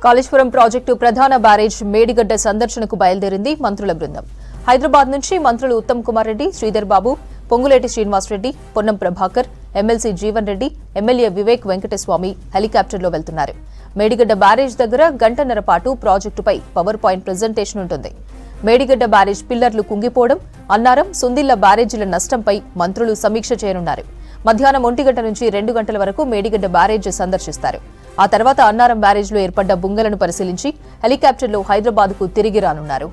Kaleshwaram project ప్రధాన barrage Medigadda సందర్శనకు బయలుదేరింది మంత్రుల బృందం. హైదరాబాద్ నుంచి మంత్రులు ఉత్తమ్ కుమార్ రెడ్డి, శ్రీధర్ బాబు, పొంగులేటి శ్రీనివాస్ రెడ్డి, పొన్నం ప్రభాకర్, ఎమ్మెల్సీ జీవన్ రెడ్డి, ఎమ్మెల్యే వివేక్ వెంకటస్వామి హెలికాప్టర్లో వెళ్తున్నారు. మేడిగడ్డ బ్యారేజ్ దగ్గర గంటన్నర పాటు ప్రాజెక్టుపై పవర్ పాయింట్ ప్రెజెంటేషన్ ఉంటుంది. మేడిగడ్డ బ్యారేజ్ పిల్లర్లు కుంగిపోవడం, అన్నారం, సుందిళ్ల బ్యారేజీల నష్టంపై మంత్రులు సమీక్ష చేయనున్నారు. మధ్యాహ్నం 1 గంట నుంచి 2 గంటల వరకు మేడిగడ్డ బ్యారేజ్ సందర్శిస్తారు. ఆ తర్వాత అన్నారం బ్యారేజ్లో ఏర్పడ్డ బుంగలను పరిశీలించి హెలికాప్టర్లో హైదరాబాద్కు తిరిగి రానున్నారు.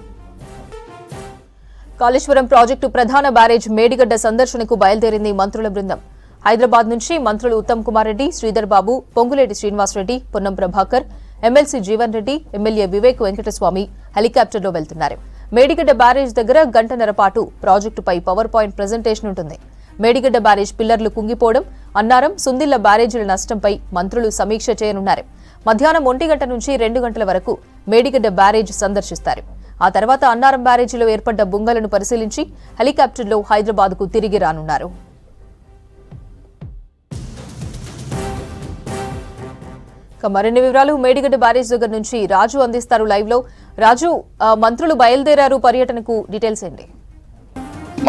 కాళేశ్వరం ప్రాజెక్టు ప్రధాన బ్యారేజ్ మేడిగడ్డ సందర్శనకు బయలుదేరింది మంత్రుల బృందం. హైదరాబాద్ నుంచి మంత్రులు ఉత్తమ్ కుమార్ రెడ్డి, శ్రీధర్ బాబు, పొంగులేటి శ్రీనివాస్ రెడ్డి, పొన్నం ప్రభాకర్, ఎమ్మెల్సీ జీవన్ రెడ్డి, ఎమ్మెల్యే వివేక్ వెంకటస్వామి హెలికాప్టర్లో వెళ్తున్నారు. మేడిగడ్డ బ్యారేజ్ దగ్గర గంటన్నర పాటు ప్రాజెక్టుపై పవర్ పాయింట్ ప్రెజెంటేషన్ ఉంటుంది. మేడిగడ్డ బ్యారేజ్ పిల్లర్లు కుంగిపోవడం, అన్నారం, సుందిళ్ల బ్యారేజీల నష్టంపై మంత్రులు సమీక్ష చేయనున్నారు. మధ్యాహ్నం 1 గంట నుంచి 2 గంటల వరకు మేడిగడ్డ బ్యారేజ్ సందర్శిస్తారు. ఆ తర్వాత అన్నారం బ్యారేజీలో ఏర్పడ్డ బుంగలను పరిశీలించి హెలికాప్టర్లో హైదరాబాద్కు తిరిగి రానున్నారు. మరిన్ని వివరాలు మేడిగడ్డ బ్యారేజ్ దగ్గర నుంచి రాజు అందిస్తారు లైవ్ లో. రాజు, మంత్రులు బయలుదేరారు పర్యటనకు, డీటెయిల్స్ ఏంటి?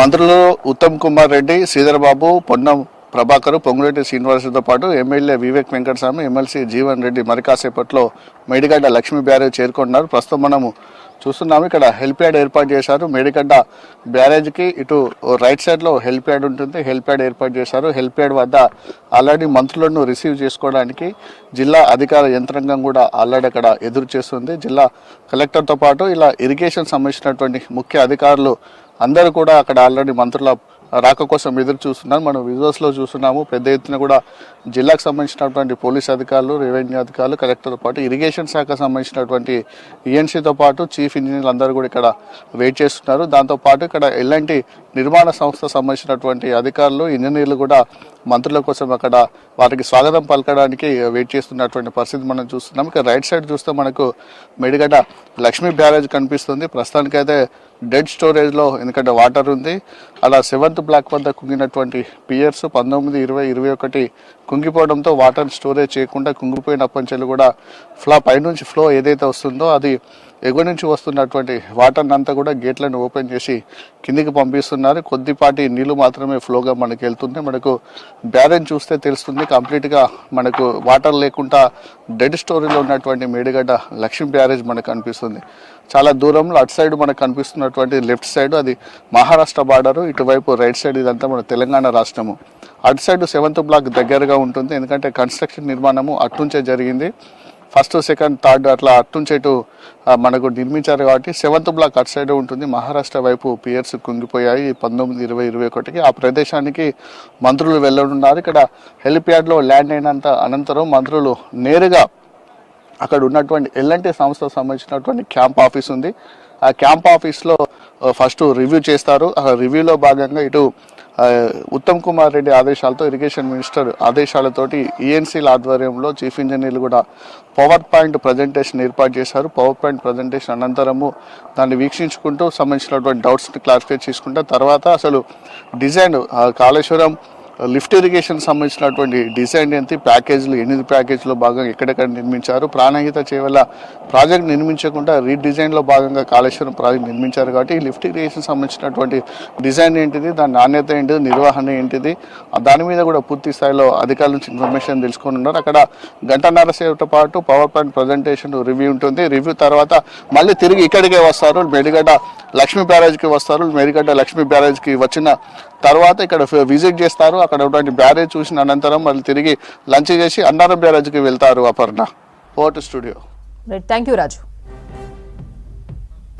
మంత్రులు ఉత్తమ్ కుమార్ రెడ్డి, శ్రీధర్ బాబు, పొన్నం ప్రభాకర్, పొంగులేటి శ్రీనివాసతో పాటు ఎమ్మెల్యే వివేక్ వెంకటస్వామి, ఎమ్మెల్సీ జీవన్ రెడ్డి మరి కాసేపట్లో మేడిగడ్డ లక్ష్మీ బ్యారేజ్ చేరుకుంటున్నారు. ప్రస్తుతం మనము చూస్తున్నాము, ఇక్కడ హెలిప్యాడ్ ఏర్పాటు చేశారు. మేడిగడ్డ బ్యారేజ్కి ఇటు రైట్ సైడ్లో హెలిప్యాడ్ ఉంటుంది. హెలిప్యాడ్ ఏర్పాటు చేశారు. హెలిప్యాడ్ వద్ద ఆల్రెడీ మంత్రులను రిసీవ్ చేసుకోవడానికి జిల్లా అధికార యంత్రాంగం కూడా ఆల్రెడీ అక్కడ ఎదురు చేస్తుంది. జిల్లా కలెక్టర్తో పాటు ఇలా ఇరిగేషన్ సంబంధించినటువంటి ముఖ్య అధికారులు అందరూ కూడా అక్కడ ఆల్రెడీ మంత్రుల రాక కోసం ఎదురు చూస్తున్నారు. మనం విజువల్స్లో చూస్తున్నాము. పెద్ద ఎత్తున కూడా జిల్లాకు సంబంధించినటువంటి పోలీస్ అధికారులు, రెవెన్యూ అధికారులు, కలెక్టర్తో పాటు ఇరిగేషన్ శాఖ సంబంధించినటువంటి ఈఎన్సీతో పాటు చీఫ్ ఇంజనీర్లు అందరూ కూడా ఇక్కడ వెయిట్ చేస్తున్నారు. దాంతోపాటు ఇక్కడ ఎలాంటి నిర్మాణ సంస్థ సంబంధించినటువంటి అధికారులు, ఇంజనీర్లు కూడా మంత్రుల కోసం అక్కడ వారికి స్వాగతం పలకడానికి వెయిట్ చేస్తున్నటువంటి పరిస్థితి మనం చూస్తున్నాం. ఇక రైట్ సైడ్ చూస్తే మనకు మేడిగడ్డ లక్ష్మీ బ్యారేజ్ కనిపిస్తుంది. ప్రస్తుతానికైతే డెడ్ స్టోరేజ్లో, ఎందుకంటే వాటర్ ఉంది. అలా 7th బ్లాక్ వద్ద కుంగినటువంటి పియర్స్ 19, 20, 21 కుంగిపోవడంతో వాటర్ స్టోరేజ్ చేయకుండా కుంగిపోయినప్పటి నుంచి కూడా పైనుంచి ఫ్లో ఏదైతే వస్తుందో అది ఎగువ నుంచి వస్తున్నటువంటి వాటర్ని అంతా కూడా గేట్లను ఓపెన్ చేసి కిందికి పంపిస్తున్నారు. కొద్దిపాటి నీళ్లు మాత్రమే ఫ్లోగా మనకి వెళ్తుంది. మనకు బ్యారేజ్ చూస్తే తెలుస్తుంది, కంప్లీట్గా మనకు వాటర్ లేకుండా డెడ్ స్టోరీలో ఉన్నటువంటి మేడిగడ్డ లక్ష్మీ బ్యారేజ్ మనకు కనిపిస్తుంది. చాలా దూరంలో అటు సైడ్ మనకు కనిపిస్తున్నటువంటి లెఫ్ట్ సైడ్ అది మహారాష్ట్ర బార్డరు, ఇటువైపు రైట్ సైడ్ ఇదంతా మన తెలంగాణ రాష్ట్రము. అటు సైడ్ 7th బ్లాక్ దగ్గరగా ఉంటుంది, ఎందుకంటే కన్స్ట్రక్షన్ నిర్మాణము అట్నుంచే జరిగింది. 1st, 2nd, 3rd అట్లా అట్నుంచి ఇటు మనకు నిర్మించారు కాబట్టి 7th బ్లాక్ అటు సైడ్ ఉంటుంది. మహారాష్ట్ర వైపు పియర్స్ కుంగిపోయాయి 19, 20, 21కి. ఆ ప్రదేశానికి మంత్రులు వెళ్ళనున్నారు. ఇక్కడ హెలిప్యాడ్లో ల్యాండ్ అయినంత అనంతరం మంత్రులు నేరుగా అక్కడ ఉన్నటువంటి ఎల్ఎన్టీ సంస్థకు సంబంధించినటువంటి క్యాంప్ ఆఫీస్ ఉంది. ఆ క్యాంప్ ఆఫీస్లో ఫస్ట్ రివ్యూ చేస్తారు. ఆ రివ్యూలో భాగంగా ఇటు ఉత్తమ్ కుమార్ రెడ్డి ఆదేశాలతో, ఇరిగేషన్ మినిస్టర్ ఆదేశాలతోటి ఈఎన్సీల ఆధ్వర్యంలో చీఫ్ ఇంజనీర్లు కూడా పవర్ పాయింట్ ప్రజెంటేషన్ ఏర్పాటు చేశారు. పవర్ పాయింట్ ప్రజెంటేషన్ అనంతరము దాన్ని వీక్షించుకుంటూ సంబంధించినటువంటి డౌట్స్ని క్లారిఫై చేసుకుంటా తర్వాత అసలు డిజైన్ కాళేశ్వరం లిఫ్ట్ ఇరిగేషన్ సంబంధించినటువంటి డిజైన్ ఏంటి, ప్యాకేజీలు 8 ప్యాకేజీలో భాగంగా ఎక్కడెక్కడ నిర్మించారు, ప్రాణహిత చేవల ప్రాజెక్ట్ నిర్మించకుండా రీడిజైన్లో భాగంగా కాళేశ్వరం ప్రాజెక్ట్ నిర్మించారు. కాబట్టి ఈ లిఫ్ట్ ఇరిగేషన్ సంబంధించినటువంటి డిజైన్ ఏంటిది, దాని నాణ్యత ఏంటిది, నిర్వహణ ఏంటిది, దాని మీద కూడా పూర్తి స్థాయిలో అధికారుల నుంచి ఇన్ఫర్మేషన్ తెలుసుకొని ఉన్నారు. అక్కడ గంటన్నర సేపు పాటు పవర్ పాయింట్ ప్రజెంటేషన్ రివ్యూ ఉంటుంది. రివ్యూ తర్వాత మళ్ళీ తిరిగి ఇక్కడికే వస్తారు, మేడిగడ్డ లక్ష్మీ బ్యారేజ్కి వస్తారు. మేడిగడ్డ లక్ష్మీ బ్యారేజ్కి వచ్చిన తర్వాత ఇక్కడ విజిట్ చేస్తారు. అక్కడ ఉన్నటువంటి బ్యారేజ్ చూసిన అనంతరం మళ్ళీ తిరిగి లంచ్ చేసి అన్నారం బ్యారేజ్కి వెళ్తారు. Aparna, over to studio. Thank you Raju.